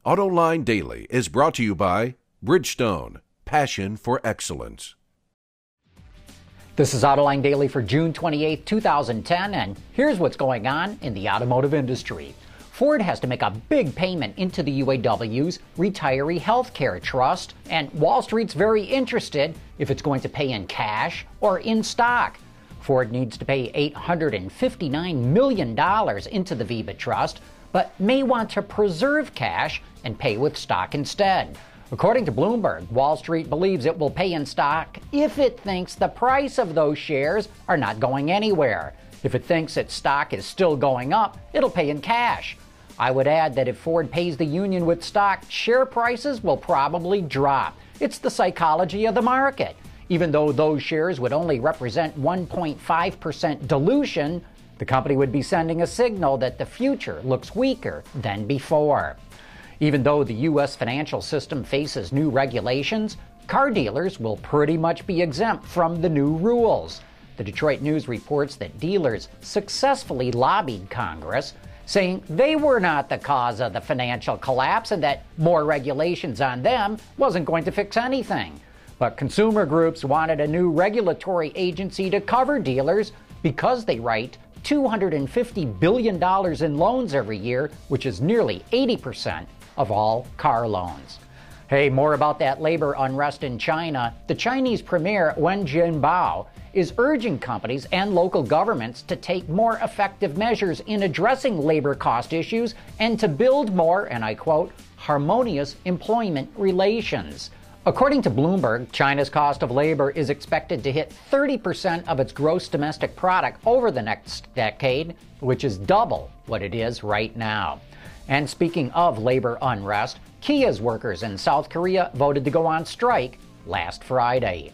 Autoline Daily is brought to you by Bridgestone, passion for excellence. This is Autoline Daily for June 28, 2010, and here's what's going on in the automotive industry. Ford has to make a big payment into the UAW's retiree health care trust, and Wall Street's very interested if it's going to pay in cash or in stock. Ford needs to pay $859 million into the VEBA trust, but may want to preserve cash and pay with stock instead. According to Bloomberg, Wall Street believes it will pay in stock if it thinks the price of those shares are not going anywhere. If it thinks its stock is still going up, it'll pay in cash. I would add that if Ford pays the union with stock, share prices will probably drop. It's the psychology of the market. Even though those shares would only represent 1.5% dilution, the company would be sending a signal that the future looks weaker than before. Even though the U.S. financial system faces new regulations, car dealers will pretty much be exempt from the new rules. The Detroit News reports that dealers successfully lobbied Congress, saying they were not the cause of the financial collapse and that more regulations on them wasn't going to fix anything. But consumer groups wanted a new regulatory agency to cover dealers because they write $250 billion in loans every year, which is nearly 80% of all car loans. Hey, more about that labor unrest in China. The Chinese Premier Wen Jiabao is urging companies and local governments to take more effective measures in addressing labor cost issues and to build more, and I quote, harmonious employment relations. According to Bloomberg, China's cost of labor is expected to hit 30% of its gross domestic product over the next decade, which is double what it is right now. And speaking of labor unrest, Kia's workers in South Korea voted to go on strike last Friday.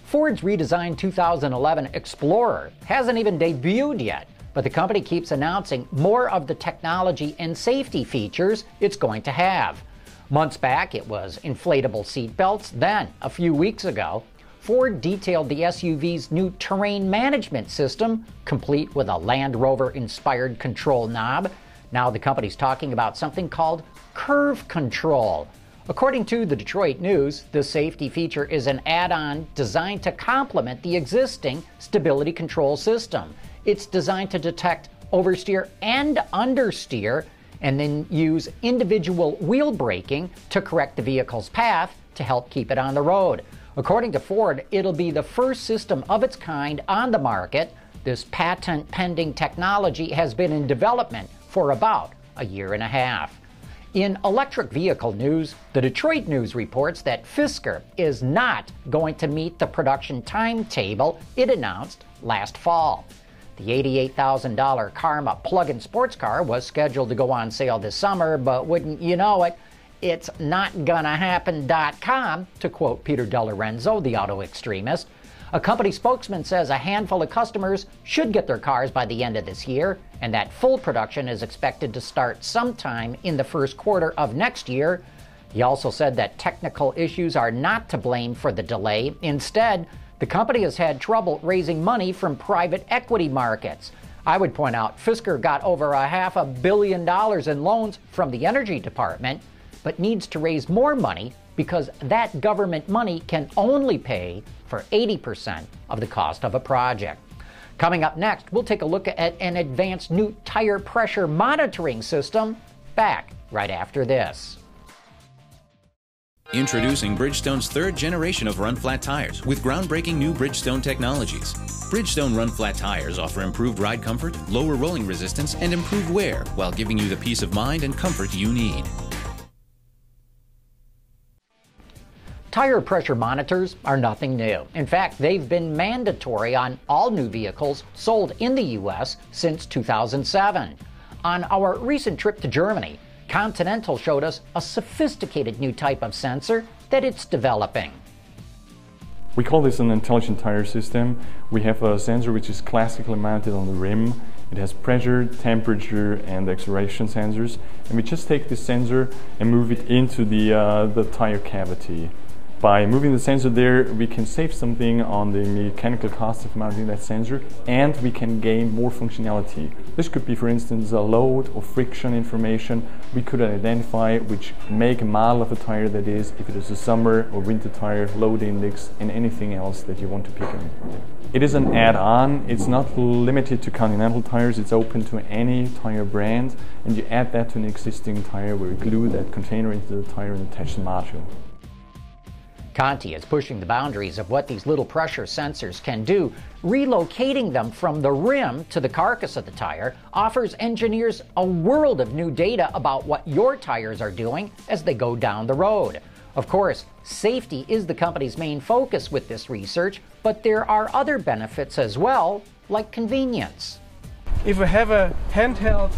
Ford's redesigned 2011 Explorer hasn't even debuted yet, but the company keeps announcing more of the technology and safety features it's going to have. Months back, it was inflatable seat belts. Then, a few weeks ago, Ford detailed the SUV's new terrain management system, complete with a Land Rover-inspired control knob. Now the company's talking about something called curve control. According to the Detroit News, the safety feature is an add-on designed to complement the existing stability control system. It's designed to detect oversteer and understeer, and then use individual wheel braking to correct the vehicle's path to help keep it on the road. According to Ford, it'll be the first system of its kind on the market. This patent-pending technology has been in development for about a year and a half. In electric vehicle news, the Detroit News reports that Fisker is not going to meet the production timetable it announced last fall. The $88,000 Karma plug-in sports car was scheduled to go on sale this summer, but wouldn't you know it, it's not gonna happen.com, to quote Peter DeLorenzo, the auto extremist. A company spokesman says a handful of customers should get their cars by the end of this year, and that full production is expected to start sometime in the first quarter of next year. He also said that technical issues are not to blame for the delay. Instead, the company has had trouble raising money from private equity markets. I would point out Fisker got over $500 million in loans from the Energy Department, but needs to raise more money because that government money can only pay for 80% of the cost of a project. Coming up next, we'll take a look at an advanced new tire pressure monitoring system. Back right after this. Introducing Bridgestone's third generation of run-flat tires with groundbreaking new Bridgestone technologies. Bridgestone run-flat tires offer improved ride comfort, lower rolling resistance, and improved wear while giving you the peace of mind and comfort you need. Tire pressure monitors are nothing new. In fact, they've been mandatory on all new vehicles sold in the U.S. since 2007. On our recent trip to Germany, Continental showed us a sophisticated new type of sensor that it's developing. We call this an intelligent tire system. We have a sensor which is classically mounted on the rim. It has pressure, temperature, and acceleration sensors. And we just take this sensor and move it into the tire cavity. By moving the sensor there, we can save something on the mechanical cost of mounting that sensor, and we can gain more functionality. This could be, for instance, a load or friction information. We could identify which make and model of a tire that is, if it is a summer or winter tire, load index, and anything else that you want to pick up. It is an add-on. It's not limited to Continental tires. It's open to any tire brand, and you add that to an existing tire where you glue that container into the tire and attach the module. Conti is pushing the boundaries of what these little pressure sensors can do. Relocating them from the rim to the carcass of the tire offers engineers a world of new data about what your tires are doing as they go down the road. Of course, safety is the company's main focus with this research, but there are other benefits as well, like convenience. If you have a handheld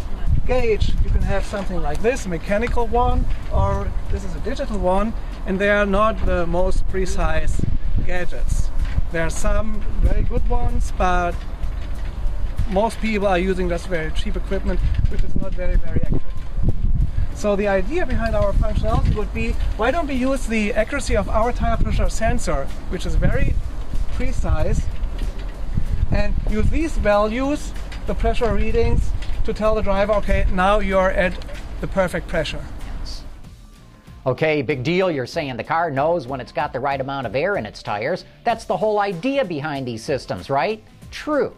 gauge, you can have something like this, a mechanical one, or this is a digital one, and they are not the most precise gadgets. There are some very good ones, but most people are using just very cheap equipment, which is not very accurate. So the idea behind our functionality would be, why don't we use the accuracy of our tire pressure sensor, which is very precise, and use these values, the pressure readings, to tell the driver, okay, now you're at the perfect pressure. Okay, big deal. You're saying the car knows when it's got the right amount of air in its tires. That's the whole idea behind these systems, right? True.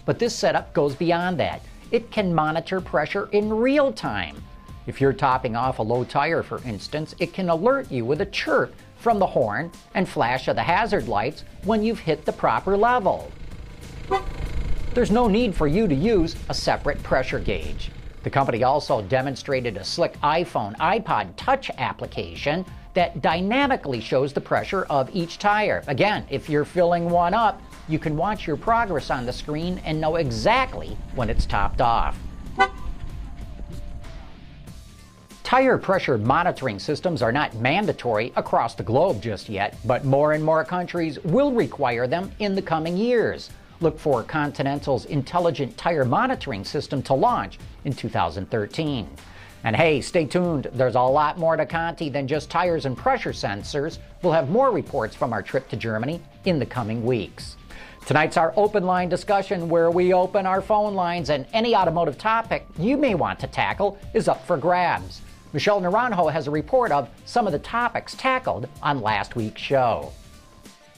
But this setup goes beyond that. It can monitor pressure in real time. If you're topping off a low tire, for instance, it can alert you with a chirp from the horn and flash of the hazard lights when you've hit the proper level. There's no need for you to use a separate pressure gauge. The company also demonstrated a slick iPhone, iPod Touch application that dynamically shows the pressure of each tire. Again, if you're filling one up, you can watch your progress on the screen and know exactly when it's topped off. Tire pressure monitoring systems are not mandatory across the globe just yet, but more and more countries will require them in the coming years. Look for Continental's intelligent tire monitoring system to launch in 2013. And hey, stay tuned. There's a lot more to Conti than just tires and pressure sensors. We'll have more reports from our trip to Germany in the coming weeks. Tonight's our open line discussion, where we open our phone lines, and any automotive topic you may want to tackle is up for grabs. Michelle Naranjo has a report of some of the topics tackled on last week's show.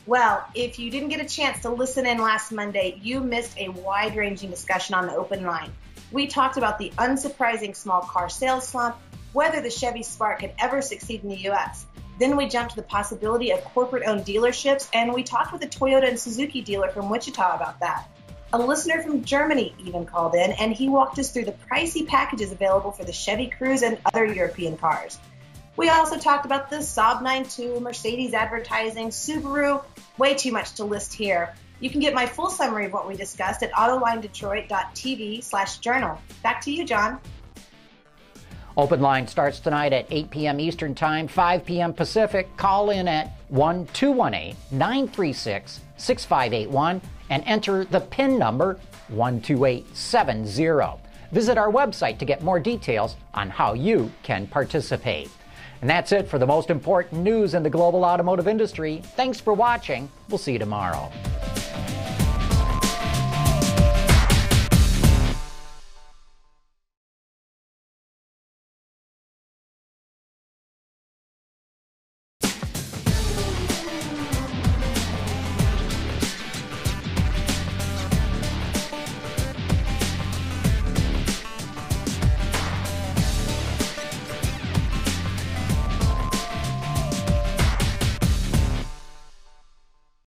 Well, if you didn't get a chance to listen in last Monday, you missed a wide-ranging discussion on the open line. We talked about the unsurprising small car sales slump, whether the Chevy Spark could ever succeed in the U.S. Then we jumped to the possibility of corporate-owned dealerships, and we talked with a Toyota and Suzuki dealer from Wichita about that. A listener from Germany even called in, and he walked us through the pricey packages available for the Chevy Cruze and other European cars. We also talked about the Saab 9-2, Mercedes advertising, Subaru, way too much to list here. You can get my full summary of what we discussed at autolinedetroit.tv/journal. Back to you, John. Open line starts tonight at 8 p.m. Eastern Time, 5 p.m. Pacific. Call in at 1-218-936-6581 and enter the PIN number 12870. Visit our website to get more details on how you can participate. And that's it for the most important news in the global automotive industry. Thanks for watching. We'll see you tomorrow.